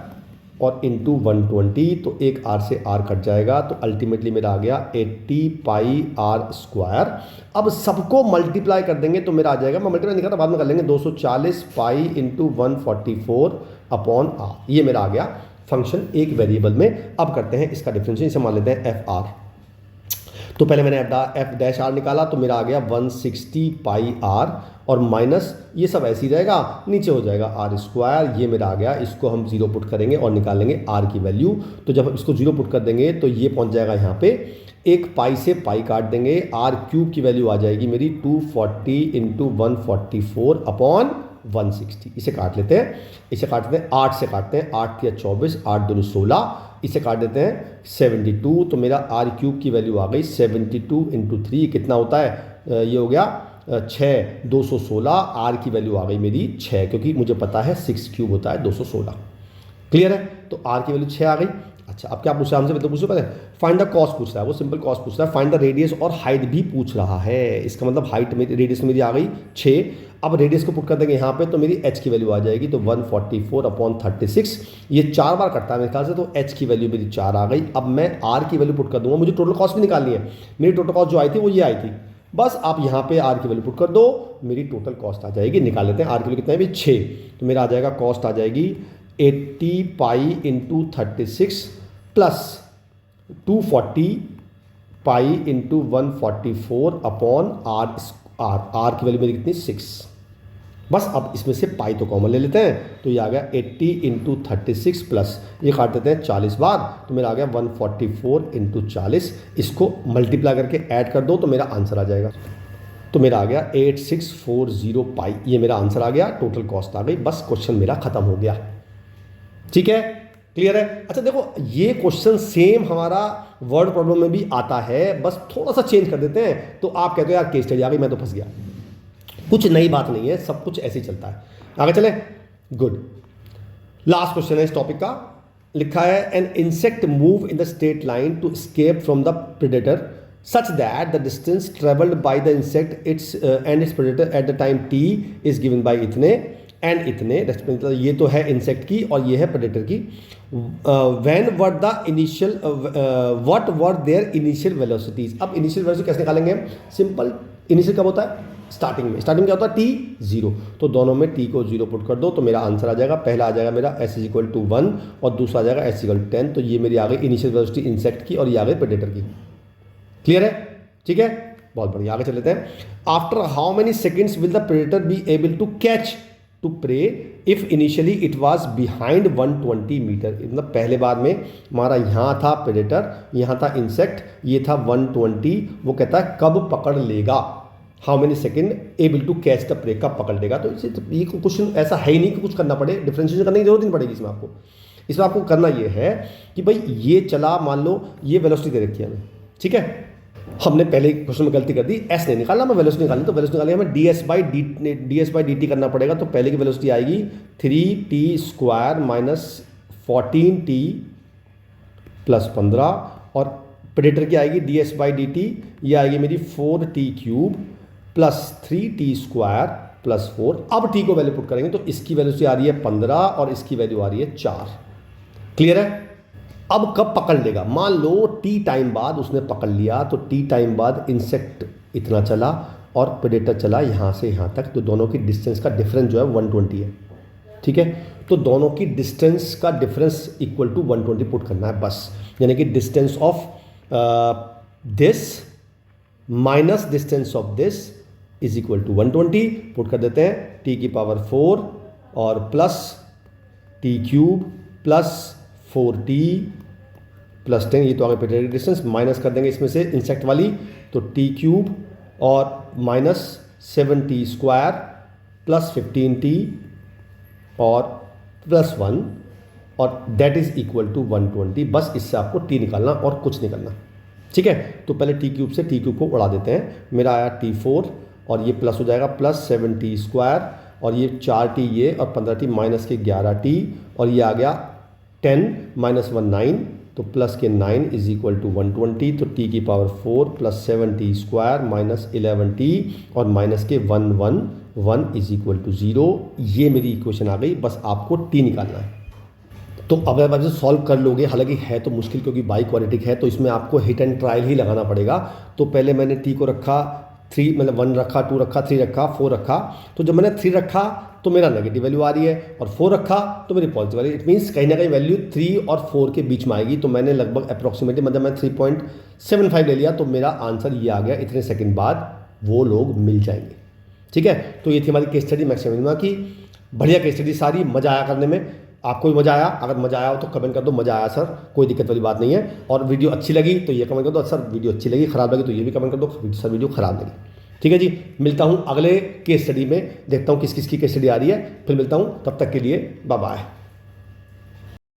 और इंटू 120, तो एक आर से आर कट जाएगा, तो अल्टीमेटली मेरा आ गया 80 पाई आर स्क्वायर। अब सबको मल्टीप्लाई कर देंगे तो मेरा आ जाएगा, मैं मल्टीप्लाई नहीं करता बाद में कर लेंगे, 240 पाई इंटू 144 अपॉन आर, ये मेरा आ गया फंक्शन एक वेरिएबल में। अब करते हैं इसका डिफरेंशिएशन, इसे मान लेते हैं एफ आर। तो पहले मैंने एफ डैश आर निकाला तो मेरा आ गया 160 पाई आर और माइनस ये सब ऐसे ही रहेगा, नीचे हो जाएगा आर स्क्वायर, ये मेरा आ गया। इसको हम 0 पुट करेंगे और निकालेंगे आर की वैल्यू, तो जब इसको 0 पुट कर देंगे तो ये पहुंच जाएगा यहाँ पे, एक पाई से पाई काट देंगे, आर क्यूब की वैल्यू आ जाएगी मेरी 240 इंटू 144 अपॉन 160। इसे काट लेते हैं, इसे काटते हैं 8 से काटते हैं, 8 या 24, 8 दूनी 16, इसे काट देते हैं 72, तो मेरा आर क्यूब की वैल्यू आ गई 72 इंटू 3 कितना होता है, ये हो गया 6, 216, आर की वैल्यू आ गई मेरी 6, क्योंकि मुझे पता है 6 क्यूब होता है 216। क्लियर है? तो आर की वैल्यू 6 आ गई। अच्छा, अब क्या पूछ रहा है हमसे, मतलब पूछो पहले फाइंड द कॉस्ट पूछ रहा है, वो सिंपल कॉस्ट पूछ रहा है, फाइंड द रेडियस और हाइट भी पूछ रहा है। इसका मतलब हाइट मेरी, रेडियस मेरी आ गई 6, अब रेडियस को पुट कर देंगे यहाँ पे, तो मेरी एच की वैल्यू आ जाएगी, तो 144 अपॉन 36, ये 4 बार कटता है मेरे ख्याल से, तो एच की वैल्यू मेरी 4 आ गई। अब मैं आर की वैल्यू पुट कर दूंगा, मुझे टोटल कॉस्ट भी निकालनी है, मेरी टोटल कॉस्ट जो आई थी वो ये आई थी, बस आप यहाँ पे आर की वैल्यू पुट कर दो, मेरी टोटल कॉस्ट आ जाएगी। निकाल लेते हैं आर की वैल्यू कितना है भी 6, तो मेरा आ जाएगा कॉस्ट आ जाएगी 80 pi into 36 plus 240 pi into 144 upon r r की वैल्यू मेरी कितनी 6। बस अब इसमें से पाई तो कॉमन ले लेते हैं, तो ये आ गया 80 इंटू 36 प्लस ये काट देते हैं 40 बार, तो मेरा आ गया 144 इंटू 40, इसको मल्टीप्लाई करके ऐड कर दो तो मेरा आंसर आ जाएगा, तो मेरा आ गया 8640 पाई, ये मेरा आंसर आ गया, टोटल कॉस्ट आ गई, बस क्वेश्चन मेरा खत्म हो गया। ठीक है, क्लियर है? अच्छा देखो, ये क्वेश्चन सेम हमारा वर्ड प्रॉब्लम में भी आता है, बस थोड़ा सा चेंज कर देते हैं, तो आप कहते हो यार केस स्टडी आ गई, मैं तो फंस गया। कुछ नई बात नहीं है, सब कुछ ऐसे ही चलता है। आगे चले, गुड। लास्ट क्वेश्चन है इस टॉपिक का, लिखा है an insect move in the straight line to escape from the predator such that the distance travelled by the insect its and its predator at the time t is given by इतने एंड इतने, ये तो है इंसेक्ट की और ये है प्रेडेटर की। When were the initial what were their initial velocities. अब इनिशियल वेलोसिटी कैसे निकालेंगे? सिंपल, इनिशियल कब होता है? स्टार्टिंग में। स्टार्टिंग क्या होता है? टी 0, तो दोनों में टी को 0 पुट कर दो तो मेरा आंसर आ जाएगा, पहला आ जाएगा मेरा s = 1 और दूसरा आ जाएगा s = 10, तो ये मेरी आ गई इनिशियल वेलोसिटी इंसेक्ट की और ये आ गई प्रेडेटर की। क्लियर है? ठीक है, बहुत बढ़िया। आगे चल लेते हैं। After how many seconds will the predator be able to catch to prey if initially it was behind 120 metre. मतलब पहले बार में हमारा यहाँ था प्रेडेटर, यहाँ था इंसेक्ट, ये था 120, वो कहता है कब पकड़ लेगा। How many second able to catch the prey, कब पकड़ लेगा। तो ये क्वेश्चन ऐसा है ही नहीं कि कुछ करना पड़े, डिफरेंशिएशन करने की जरूरत नहीं पड़ेगी इसमें आपको। इसमें आपको करना ये है कि भाई ये चला, मान लो ये वेलोसिटी दे रखी है हमें, ठीक है। हमने पहले क्वेश्चन में गलती कर दी, एस नहीं निकालना, मैं वेलोसिटी निकालनी, तो वेलोसिटी निकालनी हमें ds/dt करना पड़ेगा। तो पहले की वेलोसिटी आएगी 3t² माइनस 14t प्लस 15 और प्रेडेटर की आएगी ds/dt, ये आएगी मेरी 4t³ प्लस 3t² प्लस 4। अब t को वैल्यू पुट करेंगे तो इसकी वैल्यू आ रही है 15 और इसकी वैल्यू आ रही है 4। क्लियर है। अब कब पकड़ लेगा, मान लो t टाइम बाद उसने पकड़ लिया, तो t टाइम बाद इंसेक्ट इतना चला और प्रेडेटर चला यहाँ से यहाँ तक, तो दोनों की डिस्टेंस का डिफरेंस जो है 120 है, ठीक है। तो दोनों की डिस्टेंस का डिफरेंस इक्वल टू 120 पुट करना है बस, यानी कि distance of this minus distance of this is equal to 120 put कर देते हैं, t की पावर 4 और plus t³ plus 4t plus 10, ये तो आगे प्रेडेटर की डिस्टेंस, माइनस कर देंगे इसमें से इंसेक्ट वाली, तो t³ और माइनस 7t² प्लस 15t और प्लस 1 और दैट इज इक्वल टू 120। बस इससे आपको t निकालना और कुछ नहीं करना, ठीक है। तो पहले t³ से t³ को उड़ा देते हैं, मेरा आया t4 और ये प्लस हो जाएगा प्लस 7t² और ये 4t ये और 15t माइनस के 11t और ये आ गया 10 माइनस 1 9, तो प्लस के 9 इज इक्वल टू 120। तो t की power 4 plus 7t² minus 11t और माइनस के 1 1 1 इज इक्वल टू 0। ये मेरी इक्वेशन आ गई, बस आपको t निकालना है। तो अब आप जब सॉल्व कर लोगे, हालांकि है तो मुश्किल क्योंकि बाई क्वाड्रेटिक है, तो इसमें आपको हिट एंड ट्रायल ही लगाना पड़ेगा। तो पहले मैंने t को रखा 3, मतलब 1 रखा, 2 रखा, 3 रखा, 4 रखा। तो जब मैंने 3 रखा तो मेरा नेगेटिव वैल्यू आ रही है और 4 रखा तो मेरी पॉजिटिव आ रही है। इट मीन्स कहीं ना कहीं वैल्यू 3 और 4 के बीच में आएगी। तो मैंने लगभग अप्रॉक्सीमेटली, मतलब मैं 3.75 ले लिया, तो मेरा आंसर ये आ गया। इतने सेकंड बाद वो लोग मिल जाएंगे, ठीक है। तो ये थी हमारी केस स्टडी मैक्सिमम की, बढ़िया केस स्टडी सारी, मजा आया करने में। आपको भी मजा आया? अगर मजा आया हो तो कमेंट कर दो मजा आया सर, कोई दिक्कत वाली बात नहीं है। और वीडियो अच्छी लगी तो ये कमेंट कर दो, सर वीडियो अच्छी लगी, खराब लगी तो ये भी कमेंट कर दो, सर वीडियो खराब लगी। ठीक है जी, मिलता हूँ अगले केस स्टडी में, देखता हूँ किस किस की केस स्टडी आ रही है, फिर मिलता हूँ, तब तक के लिए बाय बाय।